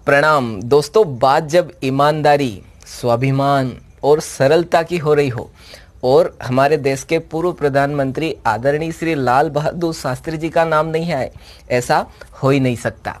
प्रणाम दोस्तों। बात जब ईमानदारी, स्वाभिमान और सरलता की हो रही हो और हमारे देश के पूर्व प्रधानमंत्री आदरणीय श्री लाल बहादुर शास्त्री जी का नाम नहीं है, ऐसा हो ही नहीं सकता।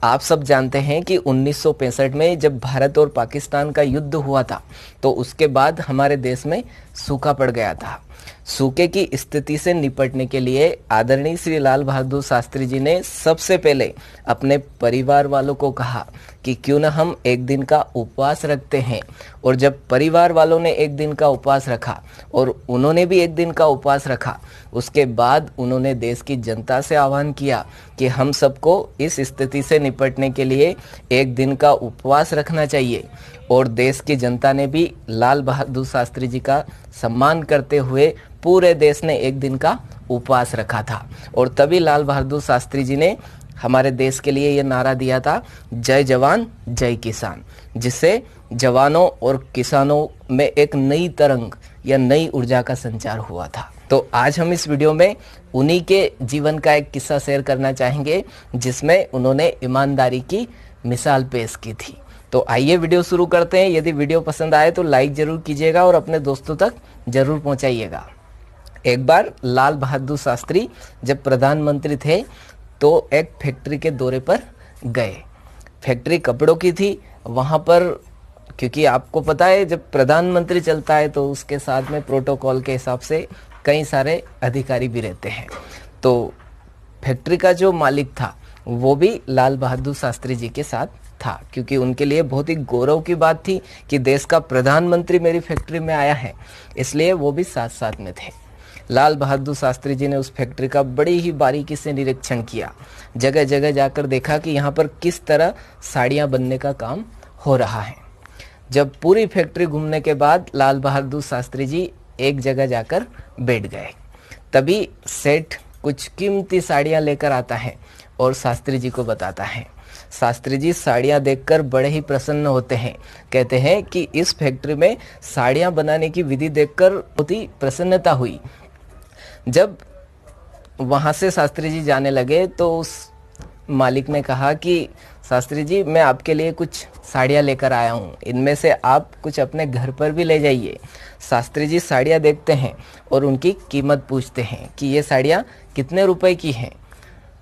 आप सब जानते हैं कि 1965 में जब भारत और पाकिस्तान का युद्ध हुआ था तो उसके बाद हमारे देश में सूखा पड़ गया था। सूखे की स्थिति से निपटने के लिए आदरणीय श्री लाल बहादुर शास्त्री जी ने सबसे पहले अपने परिवार वालों को कहा कि क्यों न हम एक दिन का उपवास रखते हैं। और जब परिवार वालों ने एक दिन का उपवास रखा और उन्होंने भी एक दिन का उपवास रखा, उसके बाद उन्होंने देश की जनता से आह्वान किया कि हम सबको इस स्थिति से निपटने के लिए एक दिन का उपवास रखना चाहिए। और देश की जनता ने भी लाल बहादुर शास्त्री जी का सम्मान करते हुए पूरे देश ने एक दिन का उपवास रखा था। और तभी लाल बहादुर शास्त्री जी ने हमारे देश के लिए ये नारा दिया था, जय जवान जय किसान, जिससे जवानों और किसानों में एक नई तरंग या नई ऊर्जा का संचार हुआ था। तो आज हम इस वीडियो में उन्हीं के जीवन का एक किस्सा शेयर करना चाहेंगे जिसमें उन्होंने ईमानदारी की मिसाल पेश की थी। तो आइए वीडियो शुरू करते हैं। यदि वीडियो पसंद आए तो लाइक जरूर कीजिएगा और अपने दोस्तों तक जरूर पहुंचाइएगा। एक बार लाल बहादुर शास्त्री जब प्रधानमंत्री थे तो एक फैक्ट्री के दौरे पर गए। फैक्ट्री कपड़ों की थी। वहाँ पर क्योंकि आपको पता है जब प्रधानमंत्री चलता है तो उसके साथ में प्रोटोकॉल के हिसाब से कई सारे अधिकारी भी रहते हैं। तो फैक्ट्री का जो मालिक था वो भी लाल बहादुर शास्त्री जी के साथ था, क्योंकि उनके लिए बहुत ही गौरव की बात थी कि देश का प्रधानमंत्री मेरी फैक्ट्री में आया है, इसलिए वो भी साथ साथ में थे। लाल बहादुर शास्त्री जी ने उस फैक्ट्री का बड़ी ही बारीकी से निरीक्षण किया। जगह जगह जाकर देखा कि यहाँ पर किस तरह साड़ियाँ बनने का काम हो रहा है। जब पूरी फैक्ट्री घूमने के बाद लाल बहादुर शास्त्री जी एक जगह जाकर बैठ गए। तभी सेठ कुछ कीमती साड़ियाँ लेकर आता है और शास्त्री जी को बताता है। शास्त्री जी साड़ियाँ देखकर बड़े ही प्रसन्न होते हैं। कहते हैं कि इस फैक्ट्री में साड़ियाँ बनाने की विधि देखकर बहुत ही प्रसन्नता हुई। जब वहाँ से शास्त्री जी जाने लगे तो उस मालिक ने कहा कि शास्त्री जी, मैं आपके लिए कुछ साड़ियाँ लेकर आया हूँ, इनमें से आप कुछ अपने घर पर भी ले जाइए। शास्त्री जी साड़ियाँ देखते हैं और उनकी कीमत पूछते हैं कि ये साड़ियाँ कितने रुपए की हैं।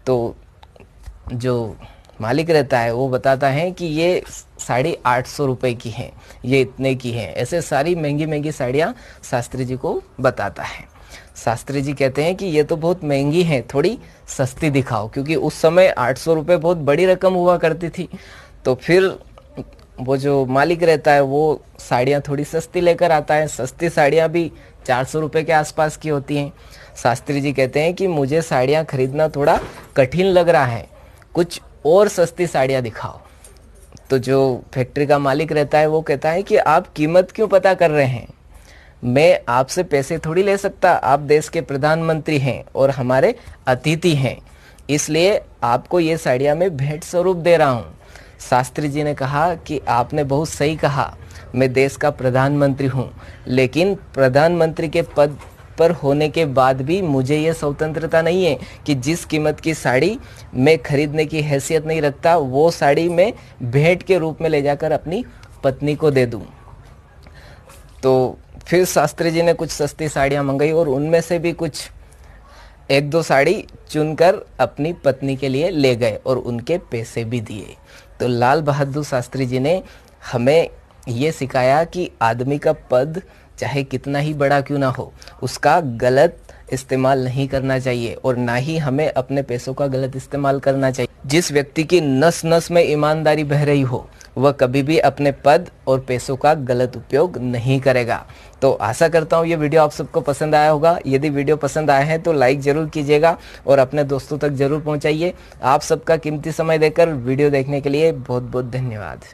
तो जो मालिक रहता है वो बताता है कि ये साड़ी 800 रुपये की है, ये इतने की है। ऐसे सारी महंगी महंगी साड़ियाँ शास्त्री जी को बताता है। शास्त्री जी कहते हैं कि ये तो बहुत महंगी है, थोड़ी सस्ती दिखाओ, क्योंकि उस समय 800 रुपये बहुत बड़ी रकम हुआ करती थी। तो फिर वो जो मालिक रहता है वो साड़ियाँ थोड़ी सस्ती लेकर आता है। सस्ती साड़ियाँ भी 400 रुपये के आसपास की होती हैं। शास्त्री जी कहते हैं कि मुझे साड़ियाँ खरीदना थोड़ा कठिन लग रहा है, कुछ और सस्ती साड़ियाँ दिखाओ। तो जो फैक्ट्री का मालिक रहता है वो कहता है कि आप कीमत क्यों पता कर रहे हैं, मैं आपसे पैसे थोड़ी ले सकता, आप देश के प्रधानमंत्री हैं और हमारे अतिथि हैं, इसलिए आपको ये साड़ियाँ मैं भेंट स्वरूप दे रहा हूँ। शास्त्री जी ने कहा कि आपने बहुत सही कहा, मैं देश का प्रधानमंत्री हूँ, लेकिन प्रधानमंत्री के पद पर होने के बाद भी मुझे ये स्वतंत्रता नहीं है कि जिस कीमत की साड़ी मैं खरीदने की हैसियत नहीं रखता वो साड़ी मैं भेंट के रूप में ले जाकर अपनी पत्नी को दे दूं। तो फिर शास्त्री जी ने कुछ सस्ती साड़ियाँ मंगाई और उनमें से भी कुछ एक दो साड़ी चुनकर अपनी पत्नी के लिए ले गए और उनके पैसे भी दिए। तो लाल बहादुर शास्त्री जी ने हमें ये सिखाया कि आदमी का पद चाहे कितना ही बड़ा क्यों ना हो, उसका गलत इस्तेमाल नहीं करना चाहिए और ना ही हमें अपने पैसों का गलत इस्तेमाल करना चाहिए। जिस व्यक्ति की नस नस में ईमानदारी बह रही हो वह कभी भी अपने पद और पैसों का गलत उपयोग नहीं करेगा। तो आशा करता हूँ ये वीडियो आप सबको पसंद आया होगा। यदि वीडियो पसंद आया है तो लाइक ज़रूर कीजिएगा और अपने दोस्तों तक ज़रूर पहुँचाइए। आप सबका कीमती समय देकर वीडियो देखने के लिए बहुत बहुत धन्यवाद।